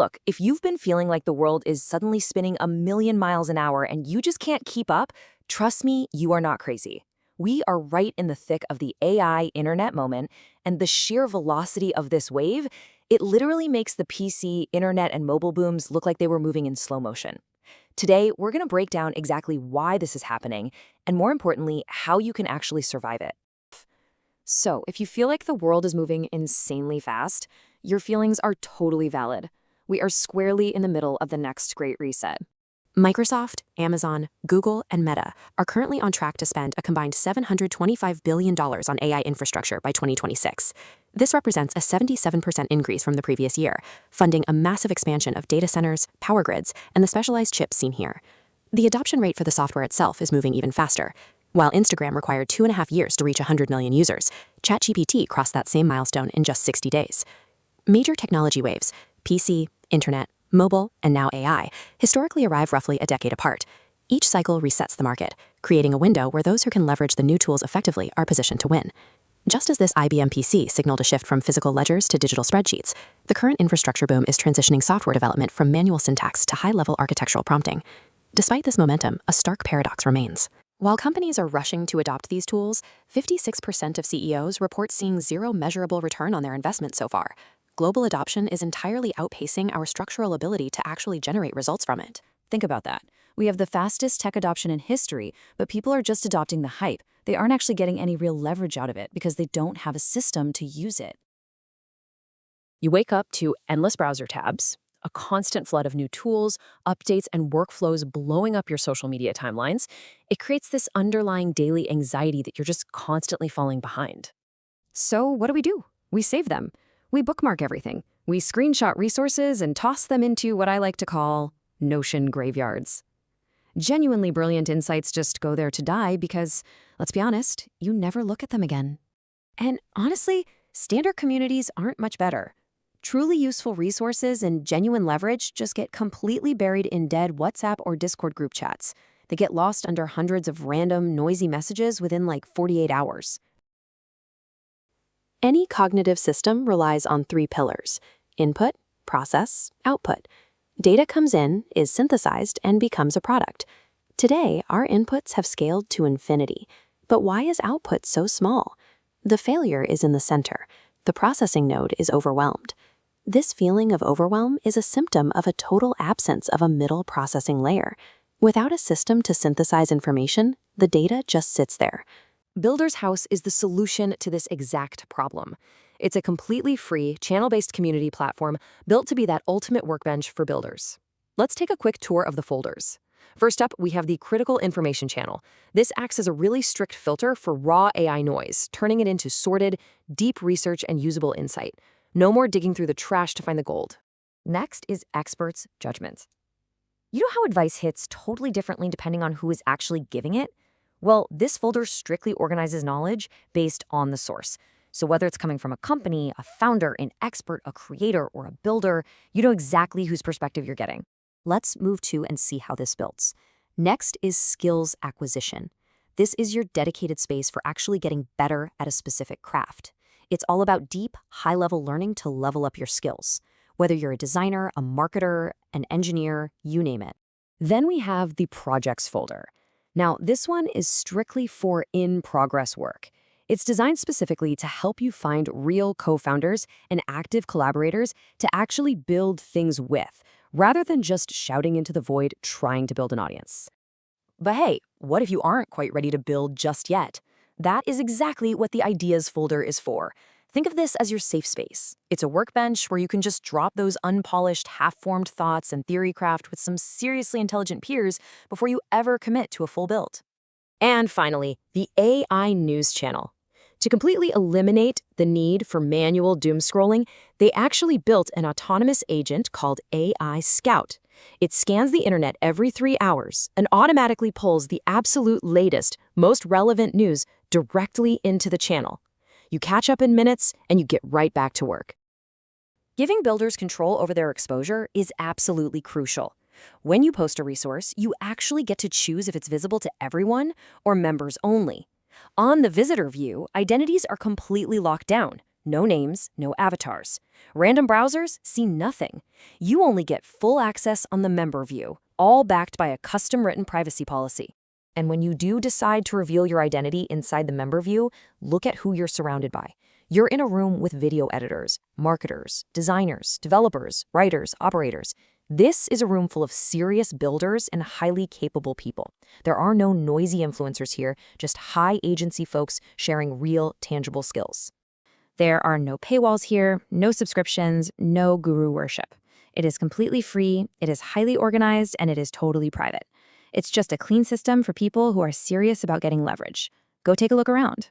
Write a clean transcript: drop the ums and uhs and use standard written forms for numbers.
Look, if you've been feeling like the world is suddenly spinning a million miles an hour and you just can't keep up, trust me, you are not crazy. We are right in the thick of the AI internet moment, and the sheer velocity of this wave, it literally makes the PC, internet, and mobile booms look like they were moving in slow motion. Today, we're going to break down exactly why this is happening, and more importantly, how you can actually survive it. So, if you feel like the world is moving insanely fast, your feelings are totally valid. We are squarely in the middle of the next great reset. Microsoft, Amazon, Google, and Meta are currently on track to spend a combined $725 billion on AI infrastructure by 2026. This represents a 77% increase from the previous year, funding a massive expansion of data centers, power grids, and the specialized chips seen here. The adoption rate for the software itself is moving even faster. While Instagram required 2.5 years to reach 100 million users, ChatGPT crossed that same milestone in just 60 days. Major technology waves, PC, internet, mobile, and now AI, historically arrive roughly a decade apart. Each cycle resets the market, creating a window where those who can leverage the new tools effectively are positioned to win. Just as this IBM PC signaled a shift from physical ledgers to digital spreadsheets, the current infrastructure boom is transitioning software development from manual syntax to high-level architectural prompting. Despite this momentum, a stark paradox remains. While companies are rushing to adopt these tools, 56% of CEOs report seeing zero measurable return on their investment so far. Global adoption is entirely outpacing our structural ability to actually generate results from it. Think about that. We have the fastest tech adoption in history, but people are just adopting the hype. They aren't actually getting any real leverage out of it because they don't have a system to use it. You wake up to endless browser tabs, a constant flood of new tools, updates, and workflows blowing up your social media timelines. It creates this underlying daily anxiety that you're just constantly falling behind. So what do? We save them. We bookmark everything. We screenshot resources and toss them into what I like to call Notion graveyards. Genuinely brilliant insights just go there to die because, let's be honest, you never look at them again. And honestly, standard communities aren't much better. Truly useful resources and genuine leverage just get completely buried in dead WhatsApp or Discord group chats. They get lost under hundreds of random, noisy messages within like 48 hours. Any cognitive system relies on three pillars: input, process, output. Data comes in, is synthesized, and becomes a product. Today, our inputs have scaled to infinity. But why is output so small? The failure is in the center. The processing node is overwhelmed. This feeling of overwhelm is a symptom of a total absence of a middle processing layer. Without a system to synthesize information, the data just sits there. Builder's House is the solution to this exact problem. It's a completely free, channel-based community platform built to be that ultimate workbench for builders. Let's take a quick tour of the folders. First up, we have the Critical Information channel. This acts as a really strict filter for raw AI noise, turning it into sorted, deep research and usable insight. No more digging through the trash to find the gold. Next is Experts' Judgment. You know how advice hits totally differently depending on who is actually giving it? Well, this folder strictly organizes knowledge based on the source. So whether it's coming from a company, a founder, an expert, a creator, or a builder, you know exactly whose perspective you're getting. Let's move to and see how this builds. Next is Skills Acquisition. This is your dedicated space for actually getting better at a specific craft. It's all about deep, high-level learning to level up your skills, whether you're a designer, a marketer, an engineer, you name it. Then we have the Projects folder. Now, this one is strictly for in-progress work. It's designed specifically to help you find real co-founders and active collaborators to actually build things with, rather than just shouting into the void trying to build an audience. But hey, what if you aren't quite ready to build just yet? That is exactly what the Ideas folder is for. Think of this as your safe space. It's a workbench where you can just drop those unpolished, half-formed thoughts and theory craft with some seriously intelligent peers before you ever commit to a full build. And finally, the AI News channel. To completely eliminate the need for manual doom scrolling, they actually built an autonomous agent called AI Scout. It scans the internet every 3 hours and automatically pulls the absolute latest, most relevant news directly into the channel. You catch up in minutes and you get right back to work. Giving builders control over their exposure is absolutely crucial. When you post a resource, you actually get to choose if it's visible to everyone or members only. On the visitor view, identities are completely locked down. No names, no avatars. Random browsers see nothing. You only get full access on the member view, all backed by a custom-written privacy policy. And when you do decide to reveal your identity inside the member view, look at who you're surrounded by. You're in a room with video editors, marketers, designers, developers, writers, operators. This is a room full of serious builders and highly capable people. There are no noisy influencers here, just high agency folks sharing real, tangible skills. There are no paywalls here, no subscriptions, no guru worship. It is completely free, it is highly organized, and it is totally private. It's just a clean system for people who are serious about getting leverage. Go take a look around.